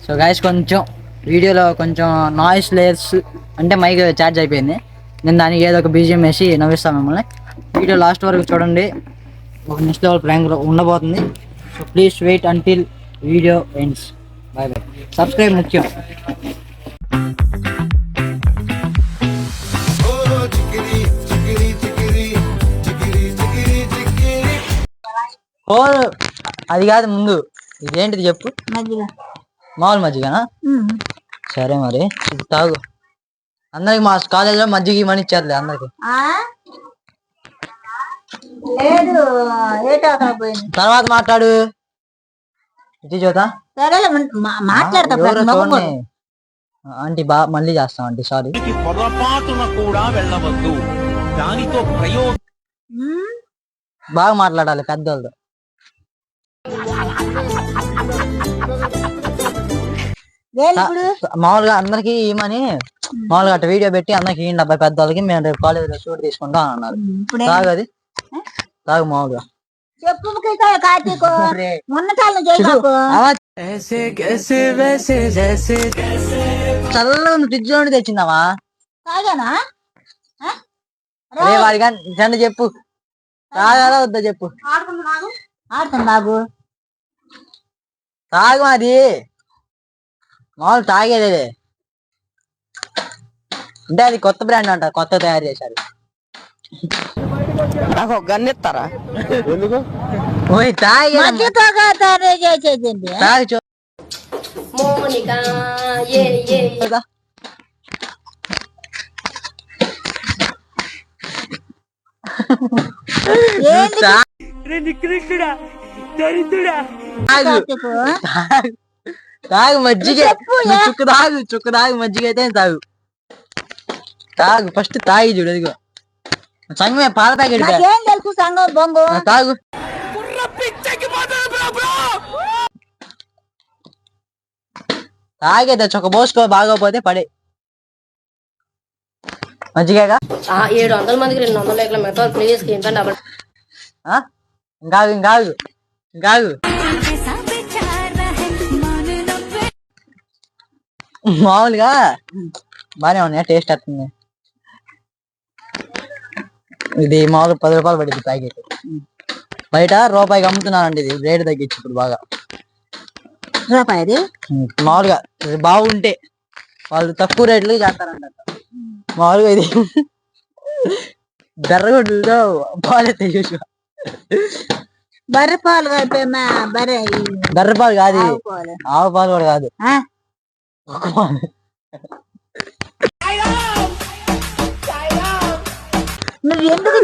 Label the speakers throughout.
Speaker 1: So guys కొంచెం వీడియోలో కొంచెం నాయిస్ లేయర్స్ అంటే మైక్ ఛార్జ్ అయిపోయింది. నేను దానికి ఏదో ఒక బీజిఎం వేసి నవ్విస్తాను మిమ్మల్ని. వీడియో లాస్ట్ వరకు చూడండి, ఒక నెక్స్ట్ లెవెల్ ప్రాంక్ ఉండబోతుంది. So please wait until video ends. Bye bye. Subscribe ముఖ్యం. ఓ అది కాదు, ముందు ఇదేంటిది చెప్పు. మామూలు మజ్జిగనా? సరే మరి తాగు. అందరికి మా కాలేజీలో మజ్జిగ ఇవ్వని ఇచ్చారులే అందరికి. తర్వాత మాట్లాడు. ఇది చూద్దా ఆంటీ మళ్ళీ చేస్తాం ఆంటీ, సారీ. బాగా మాట్లాడాలి పెద్దోళ్ళతో. మామూలుగా అందరికి ఏమని మామూలుగా అట్లా వీడియో పెట్టి అందరికి ఈ అబ్బాయి పెద్దవాళ్ళకి మేము రేపు కాలేజీలో షూట్ తీసుకుంటాం అన్నారు. తాగు అది, తాగు మామూలుగా. చల్లగా ఫ్రిడ్జ్ లో తెచ్చిందామా? వాడిగా జండ చెప్పు, తాగాలా వద్దా చెప్పు. తాగు అది మామూలు తాగేదే అంటే అది కొత్త బ్రాండ్ అంట, కొత్త తయారు చేశారు. నాకు గన్ ఇస్తారా? తాగు మజ్జిగ, చుక్క తాగు, చుక్క తాగు, మజ్జిగ అయితే తాగు. తాగు ఫస్ట్ తాగి చూడు. అదిగో సంగమే పాల ప్యాకెట్ తాగు. తాగేదా చొక్క పోసుకో, బాగోపోతే పడే. మజ్జిగగా
Speaker 2: 700 మందికి 200 మెట్రో ప్లీజ్.
Speaker 1: ఇంకాగు ఇంకాగు ఇంకాగు. మామూలుగా బానే ఉన్నాయా? టేస్ట్ వస్తుంది. ఇది మామూలు 10 రూపాయలు పడింది ప్యాకెట్. బయట రూపాయికి అమ్ముతున్నానండి, ఇది రేటు తగ్గించి ఇప్పుడు బాగా.
Speaker 2: రూపాయి
Speaker 1: మామూలుగా బాగుంటే వాళ్ళు తక్కువ రేట్లు చేస్తారంట. మామూలుగా ఇది బెర్రగొడ్డులో పాలు చూసు.
Speaker 2: బర్రెపాలు
Speaker 1: బర్రెపాలు కాదు, ఆవు పాలు కూడా కాదు,
Speaker 2: నువ్వు ఎందుకు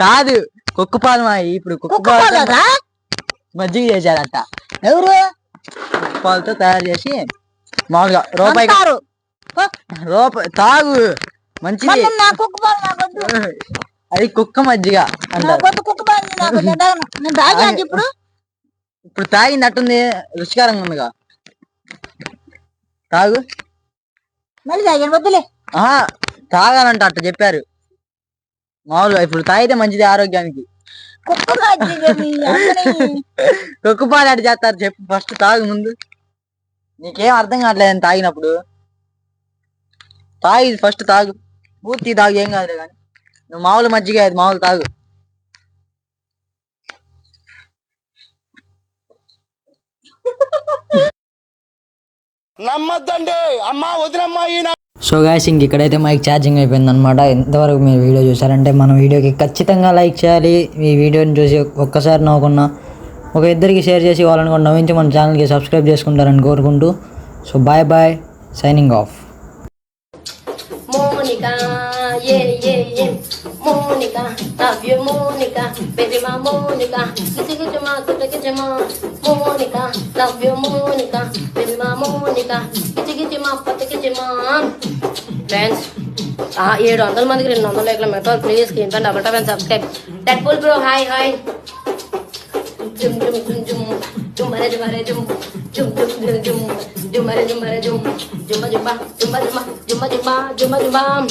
Speaker 1: కాదు కుక్క పాలు. మా ఇప్పుడు కుక్క పాలు మజ్జిగ చేశారట.
Speaker 2: ఎవరు?
Speaker 1: కుక్క పాలతో తయారు చేసి మామూలుగా రూపాయి తాగు మంచిది. అది కుక్క మజ్జిగ అంటారు. ఇప్పుడు తాగిందట్టుంది, రుచికరంగా ఉందిగా. తాగు. తాగాలంట అట్ట చెప్పారు. మామూలుగా ఇప్పుడు తాగితే మంచిది ఆరోగ్యానికి. కుక్క పాలు అటు చేస్తారు చెప్పు. ఫస్ట్ తాగు ముందు. నీకేం అర్థం కావట్లేదు తాగినప్పుడు. తాగి ఫస్ట్ తాగు, పూర్తి తాగు, ఏం కాదులే. కానీ నువ్వు మామూలు మజ్జిగ అది మామూలు తాగు. నమ్మద్దండి అమ్మా, వదినమ్మా. సో గాయ్స్ ఇంక ఇక్కడైతే మైక్ ఛార్జింగ్ అయిపోయింది అనమాట. ఎంతవరకు మీరు వీడియో చూసారంటే మన వీడియోకి ఖచ్చితంగా లైక్ చేయాలి. ఈ వీడియోని చూసి ఒక్కసారి నవ్వుకున్నా ఒక ఇద్దరికి షేర్ చేసి వాళ్ళని కూడా నవ్వించి మన ఛానల్కి సబ్స్క్రైబ్ చేసుకుంటారని కోరుకుంటూ so bye bye, signing off.
Speaker 2: Monica, Monica, love you Monica, baby my Monica, Monica, love you Monica, baby my Monica, friends, 700 మందికి 200 మెట్రో ప్లీజ్ కింద double tap and subscribe. Deadpool bro hi hi. జుమ్ జుమ్ జుమ్ జుమ్ జుమ్ మరే జుమ్ మరే జుమ్ జుమ్ జుమ్ జుమ్ జుమ్ జుమ్ మరే జుమ్ మరే జుమ్ జుమ్ జుమ్ జుమ్ జుమ్ జుమ్ జుమ్ జుమ్ జుమ్.